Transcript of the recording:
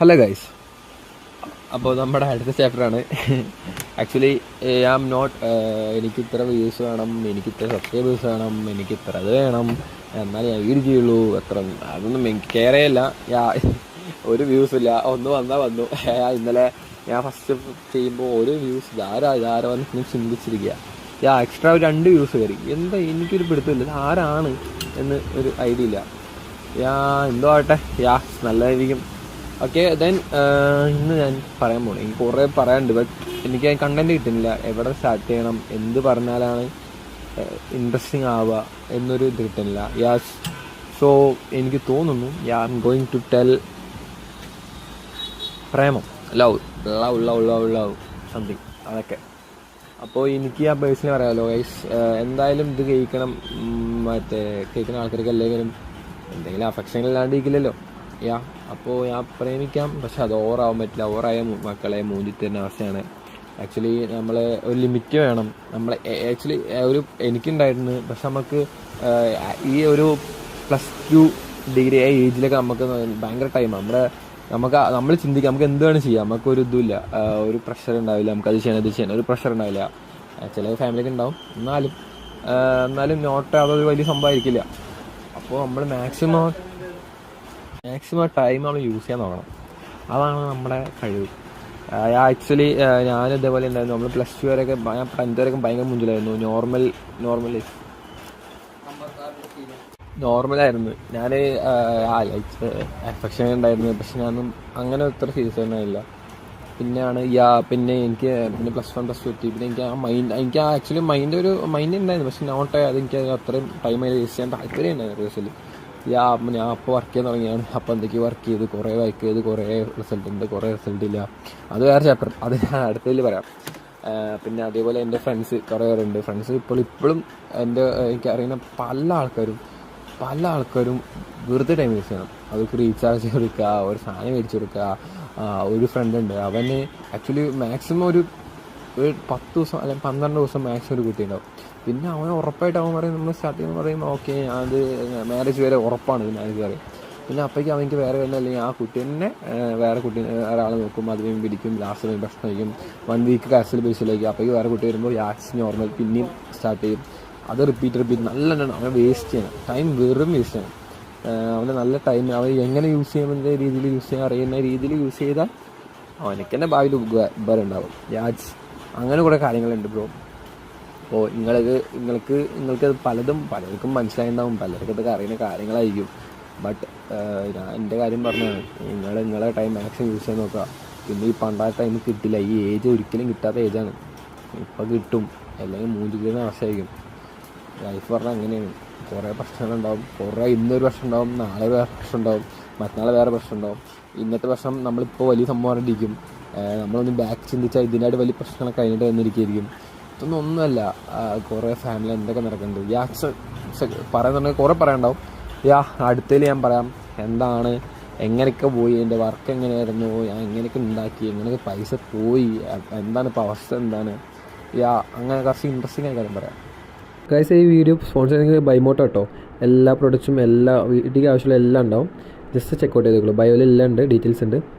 Hello guys, അപ്പോൾ നമ്മുടെ അടുത്ത ചാപ്റ്ററാണ്. ആക്ച്വലി ഐ ആം നോട്ട് എനിക്ക് ഇത്ര വ്യൂസ് വേണം, എനിക്ക് ഇത്ര സബ്സ്ക്രൈബേഴ്സ് വേണം, എനിക്ക് ഇത്ര അത് വേണം, എന്നാലും ഞാൻ വീട് ചെയ്യുള്ളൂ, അത്ര അതൊന്നും എനിക്ക് കെയറേയില്ല. ഒരു വ്യൂസ് ഇല്ല, ഒന്ന് വന്നാൽ വന്നു. ഇന്നലെ ഞാൻ ഫസ്റ്റ് ചെയ്യുമ്പോൾ ഒരു വ്യൂസ് ഇതാരോ വന്ന് ചിന്തിച്ചിരിക്കുക. എക്സ്ട്രാ ഒരു 2 വ്യൂസ് കയറി. എന്താ എനിക്കൊരു പിടുത്തമില്ല, ഇത് ആരാണ് എന്ന് ഒരു ഐഡിയ ഇല്ല. എന്തോ ആവട്ടെ, നല്ലതായിരിക്കും. ഓക്കെ, ദെൻ ഇന്ന് ഞാൻ പറയാൻ പോണേ, എനിക്ക് കുറേ പറയാനുണ്ട്, ബട്ട് എനിക്ക് കണ്ടന്റ് കിട്ടുന്നില്ല. എവിടെ സ്റ്റാർട്ട് ചെയ്യണം, എന്ത് പറഞ്ഞാലാണ് ഇൻട്രസ്റ്റിംഗ് ആവുക എന്നൊരു ഇത് കിട്ടുന്നില്ല. സോ എനിക്ക് തോന്നുന്നു I am going to tell Premam, love something, അതൊക്കെ. അപ്പോൾ എനിക്ക് ആ പേഴ്സണലി പറയാമല്ലോ ഗൈസ്, എന്തായാലും ഇത് കേൾക്കുന്ന ആൾക്കാർക്ക് എല്ലാവരും എന്തെങ്കിലും അഫെക്ഷൻ ഇല്ലാണ്ടിരിക്കില്ലല്ലോ. അപ്പോൾ ഞാൻ പ്രേമിക്കാം, പക്ഷെ അത് ഓവറാവാൻ പറ്റില്ല. ഓവറായ മക്കളെ മൂഞ്ചി തരുന്ന അവസ്ഥയാണ്. ആക്ച്വലി നമ്മൾ ഒരു ലിമിറ്റ് വേണം. ആക്ച്വലി എനിക്കുണ്ടായിരുന്നു, പക്ഷെ നമുക്ക് ഈ ഒരു +2 ഡിഗ്രി ഏജിലൊക്കെ നമുക്ക് ഭയങ്കര ടൈമാണ്. നമ്മൾ ചിന്തിക്കാം, നമുക്ക് എന്ത് വേണം ചെയ്യാം, നമുക്കൊരു ഇതുമില്ല, ഒരു പ്രഷർ ഉണ്ടാവില്ല, നമുക്കത് ചെയ്യണം ഇത് ചെയ്യണം, ഒരു പ്രഷർ ഉണ്ടാവില്ല. ചില ഫാമിലിക്ക് ഉണ്ടാവും, എന്നാലും നോട്ട് അതൊരു വലിയ സംഭവമായിരിക്കില്ല. അപ്പോൾ നമ്മൾ മാക്സിമം ടൈം നമ്മൾ യൂസ് ചെയ്യാൻ നോക്കണം. അതാണ് നമ്മുടെ കഴിവ്. ആക്ച്വലി ഞാൻ ഇതേപോലെ ഉണ്ടായിരുന്നു. നമ്മൾ +2 വരെയൊക്കെ, ഞാൻ 10th വരെയൊക്കെ ഭയങ്കര മുഞ്ചിലായിരുന്നു. നോർമലായിരുന്നു. ഞാൻ അഫെക്ഷൻ ഉണ്ടായിരുന്നു, പക്ഷെ ഞാനൊന്നും അങ്ങനെ ഇത്ര സീരിയസ് ഒന്നുമില്ല. പിന്നെ എനിക്ക് +1 +2 എത്തി. പിന്നെ എനിക്ക് ആക്ച്വലി മൈൻഡ് ഉണ്ടായിരുന്നു, പക്ഷെ നോട്ട് അതെനിക്ക് അത്രയും ടൈം അതിൽ വേസ്റ്റ് ചെയ്യാൻ താല്പര്യം ഉണ്ടായിരുന്നു റിസൾട്ട്. ഞാൻ അപ്പോൾ വർക്ക് ചെയ്യാൻ തുടങ്ങിയാണ്. അപ്പോൾ എന്തൊക്കെയോ വർക്ക് ചെയ്ത് കുറേ കുറേ റിസൾട്ട് ഉണ്ട്, കുറേ റിസൾട്ട് ഇല്ല. അത് വേറെ ചാപ്റ്റർ, അത് ഞാൻ അടുത്തതിൽ പറയാം. പിന്നെ അതേപോലെ എൻ്റെ ഫ്രണ്ട്സ് കുറേ പേരുണ്ട്. ഫ്രണ്ട്സ് ഇപ്പോഴും എനിക്കറിയുന്ന പല ആൾക്കാരും വെറുതെ ടൈം വേസ്റ്റ് ചെയ്യണം. അവർക്ക് റീചാർജ് കൊടുക്കുക, ഒരു സാധനം മേടിച്ചു കൊടുക്കുക. ഒരു ഫ്രണ്ട് ഉണ്ട്, അവന് ആക്ച്വലി മാക്സിമം ഒരു 10 ദിവസം അല്ലെങ്കിൽ 12 ദിവസം മാക്സിമം ഒരു കുട്ടി ഉണ്ടാവും. പിന്നെ അവൻ ഉറപ്പായിട്ട് അവൻ പറയും, നമ്മൾ സ്റ്റാർട്ട് ചെയ്യുമ്പോൾ പറയും ഓക്കെ അത് മാരേജ് വരെ ഉറപ്പാണ് മാരേജ് വരെ. പിന്നെ അപ്പോഴേക്കും അവനിക്ക് വേറെ വരുന്ന, അല്ലെങ്കിൽ ആ കുട്ടി തന്നെ ഒരാളെ നോക്കും, അത് പിടിക്കും, ലാസ്റ്റ് ഭക്ഷണം കഴിക്കും, 1 വീക്ക് കാശിൽ ബേസിലേക്ക്. അപ്പോഴേക്കും വേറെ കുട്ടി വരുമ്പോൾ നോർമൽ പിന്നെയും സ്റ്റാർട്ട് ചെയ്യും. അത് റിപ്പീറ്റ് നല്ലോണം അവനെ വേസ്റ്റ് ചെയ്യണം, ടൈം വെറും വേസ്റ്റ് ചെയ്യണം. അവന് നല്ല ടൈം അവൻ എങ്ങനെ യൂസ് ചെയ്യുന്ന രീതിയിൽ യൂസ് ചെയ്യാൻ അറിയുന്ന രീതിയിൽ യൂസ് ചെയ്താൽ അവനക്ക് തന്നെ ഭാവിയിൽ ഉപകാരം ഉണ്ടാവും. അങ്ങനെ കുറേ കാര്യങ്ങളുണ്ട് ബ്രോ. അപ്പോൾ നിങ്ങൾക്കത് പലർക്കും മനസ്സിലായിട്ടുണ്ടാവും, പലർക്കും ഇതൊക്കെ അറിയുന്ന കാര്യങ്ങളായിരിക്കും. ബട്ട് ഞാൻ എൻ്റെ കാര്യം പറഞ്ഞതാണ്, നിങ്ങളെ ടൈം മാക്സിമം യൂസ് ചെയ്യാൻ നോക്കുക. പിന്നെ ഈ പണ്ടായ ടൈം കിട്ടില്ല, ഈ ഏജ് ഒരിക്കലും കിട്ടാത്ത ഏജാണ്. ഇപ്പോൾ കിട്ടും, അല്ലെങ്കിൽ മൂഞ്ചിക്കുന്ന അവസ്ഥയായിരിക്കും. ലൈഫ് പറഞ്ഞാൽ അങ്ങനെയാണ്. കുറേ പ്രശ്നങ്ങളുണ്ടാവും. ഇന്നൊരു പ്രശ്നം ഉണ്ടാവും, നാളെ വേറെ പ്രശ്നം ഉണ്ടാവും, മറ്റന്നാൾ വേറെ പ്രശ്നം ഉണ്ടാവും. ഇന്നത്തെ പ്രശ്നം നമ്മളിപ്പോൾ വലിയ സംഭവം പറഞ്ഞിരിക്കും. നമ്മളൊന്ന് ബാക്ക് ചിന്തിച്ചാൽ ഇതിനായിട്ട് വലിയ പ്രശ്നങ്ങളൊക്കെ കഴിഞ്ഞിട്ട് വന്നിരിക്കുകയായിരിക്കും. ഇതൊന്നും ഒന്നുമല്ല. കുറേ ഫാമിലി എന്തൊക്കെ നടക്കുന്നുണ്ട്. പറയുന്നുണ്ടെങ്കിൽ കുറേ പറയാനുണ്ടാവും. അടുത്തതിൽ ഞാൻ പറയാം എന്താണ്, എങ്ങനെയൊക്കെ പോയി, എൻ്റെ വർക്ക് എങ്ങനെയായിരുന്നു, ഞാൻ എങ്ങനെയൊക്കെ ഉണ്ടാക്കി, എങ്ങനെയൊക്കെ പൈസ പോയി, എന്താണ് ഇപ്പോൾ അവസ്ഥ, എന്താണ്. അങ്ങനെ കുറച്ച് ഇൻട്രസ്റ്റിംഗ് ആയി കാര്യം പറയാം. ഗൈസ്, ഈ വീഡിയോ സ്പോൺസർ ചെയ്യുന്നത് ബൈമോട്ടോ കേട്ടോ. എല്ലാ പ്രൊഡക്ട്സും വീട്ടിലേക്ക് ആവശ്യമുള്ള എല്ലാം ഉണ്ടാവും. ജസ്റ്റ് ചെക്കൗട്ട് ചെയ്തോളൂ. ബയോയിൽ എല്ലാം ഉണ്ട്, ഡീറ്റെയിൽസ് ഉണ്ട്.